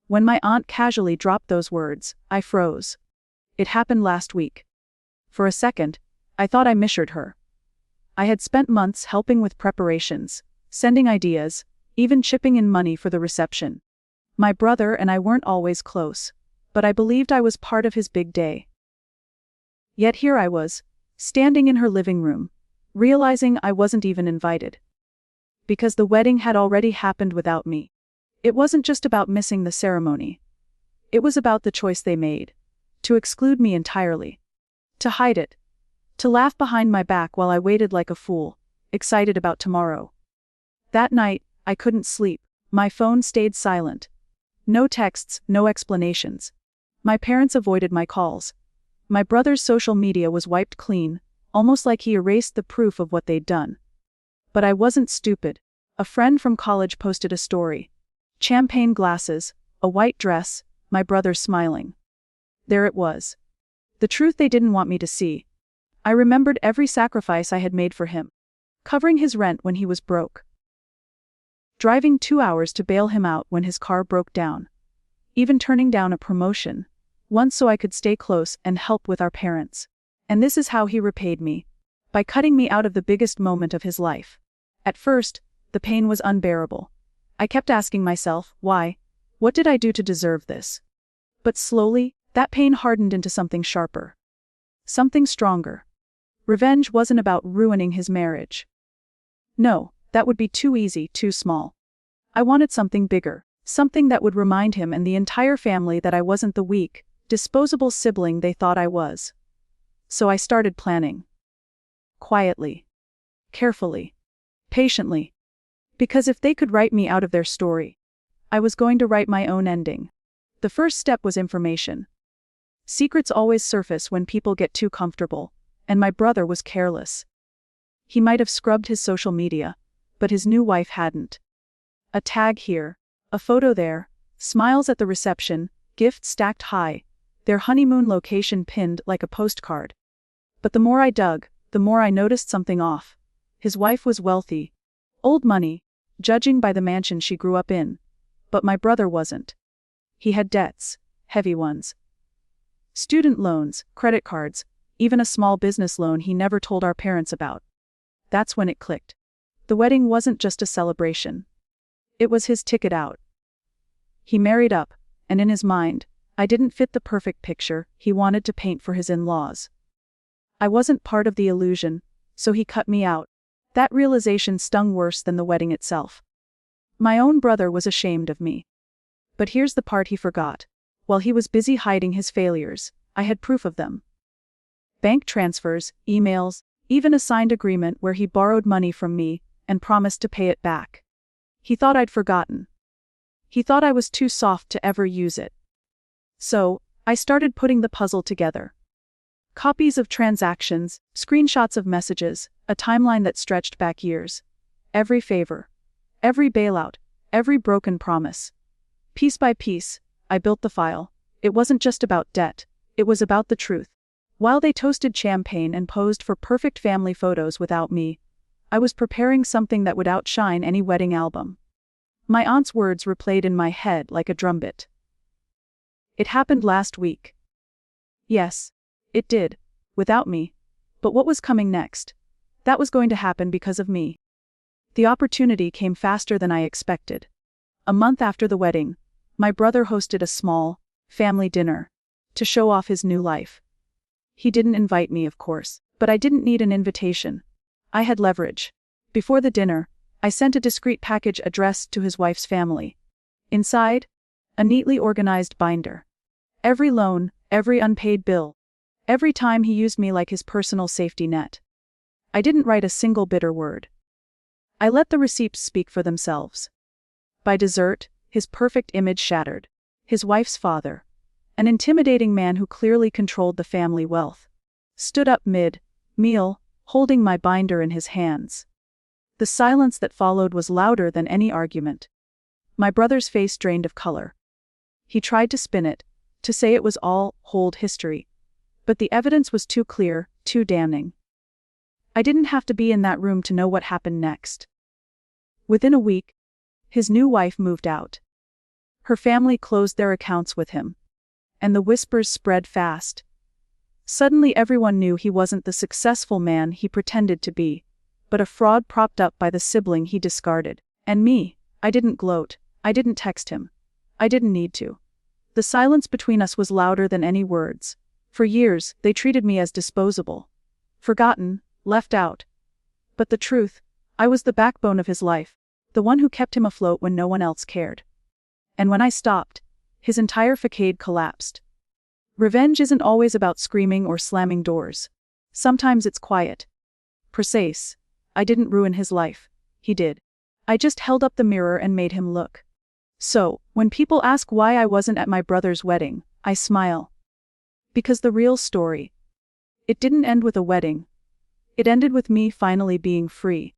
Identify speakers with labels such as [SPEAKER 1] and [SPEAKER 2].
[SPEAKER 1] When my aunt casually dropped those words, I froze. It happened last week. For a second, I thought I misheard her. I had spent months helping with preparations, sending ideas, even chipping in money for the reception. My brother and I weren't always close, but I believed I was part of his big day. Yet here I was, standing in her living room, realizing I wasn't even invited. Because the wedding had already happened without me. It wasn't just about missing the ceremony. It was about the choice they made. To exclude me entirely. To hide it. To laugh behind my back while I waited like a fool, excited about tomorrow. That night, I couldn't sleep. My phone stayed silent. No texts, no explanations. My parents avoided my calls. My brother's social media was wiped clean, almost like he erased the proof of what they'd done. But I wasn't stupid. A friend from college posted a story. Champagne glasses, a white dress, my brother smiling. There it was. The truth they didn't want me to see. I remembered every sacrifice I had made for him. Covering his rent when he was broke. Driving 2 hours to bail him out when his car broke down. Even turning down a promotion, once so I could stay close and help with our parents. And this is how he repaid me. By cutting me out of the biggest moment of his life. At first, the pain was unbearable. I kept asking myself, why? What did I do to deserve this? But slowly, that pain hardened into something sharper. Something stronger. Revenge wasn't about ruining his marriage. No, that would be too easy, too small. I wanted something bigger, something that would remind him and the entire family that I wasn't the weak, disposable sibling they thought I was. So I started planning. Quietly. Carefully. Patiently. Because if they could write me out of their story, I was going to write my own ending. The first step was information. Secrets always surface when people get too comfortable, and my brother was careless. He might have scrubbed his social media, but his new wife hadn't. A tag here, a photo there, smiles at the reception, gifts stacked high, their honeymoon location pinned like a postcard. But the more I dug, the more I noticed something off. His wife was wealthy. Old money, judging by the mansion she grew up in. But my brother wasn't. He had debts, heavy ones. Student loans, credit cards, even a small business loan he never told our parents about. That's when it clicked. The wedding wasn't just a celebration. It was his ticket out. He married up, and in his mind, I didn't fit the perfect picture he wanted to paint for his in-laws. I wasn't part of the illusion, so he cut me out. That realization stung worse than the wedding itself. My own brother was ashamed of me. But here's the part he forgot. While he was busy hiding his failures, I had proof of them. Bank transfers, emails, even a signed agreement where he borrowed money from me and promised to pay it back. He thought I'd forgotten. He thought I was too soft to ever use it. So, I started putting the puzzle together. Copies of transactions, screenshots of messages, a timeline that stretched back years. Every favor. Every bailout. Every broken promise. Piece by piece, I built the file. It wasn't just about debt. It was about the truth. While they toasted champagne and posed for perfect family photos without me, I was preparing something that would outshine any wedding album. My aunt's words replayed in my head like a drumbeat. It happened last week. Yes, it did, without me. But what was coming next? That was going to happen because of me. The opportunity came faster than I expected. A month after the wedding, my brother hosted a small, family dinner to show off his new life. He didn't invite me, of course, but I didn't need an invitation. I had leverage. Before the dinner, I sent a discreet package addressed to his wife's family. Inside, a neatly organized binder. Every loan, every unpaid bill. Every time he used me like his personal safety net. I didn't write a single bitter word. I let the receipts speak for themselves. By dessert, his perfect image shattered. His wife's father, an intimidating man who clearly controlled the family wealth, stood up mid-meal, holding my binder in his hands. The silence that followed was louder than any argument. My brother's face drained of color. He tried to spin it, to say it was all old history. But the evidence was too clear, too damning. I didn't have to be in that room to know what happened next. Within a week, his new wife moved out. Her family closed their accounts with him. And the whispers spread fast. Suddenly everyone knew he wasn't the successful man he pretended to be, but a fraud propped up by the sibling he discarded. And me, I didn't gloat, I didn't text him. I didn't need to. The silence between us was louder than any words. For years, they treated me as disposable. Forgotten, left out. But the truth, I was the backbone of his life, the one who kept him afloat when no one else cared. And when I stopped, his entire facade collapsed. Revenge isn't always about screaming or slamming doors. Sometimes it's quiet. Precise. I didn't ruin his life. He did. I just held up the mirror and made him look. So, when people ask why I wasn't at my brother's wedding, I smile. Because the real story, it didn't end with a wedding. It ended with me finally being free.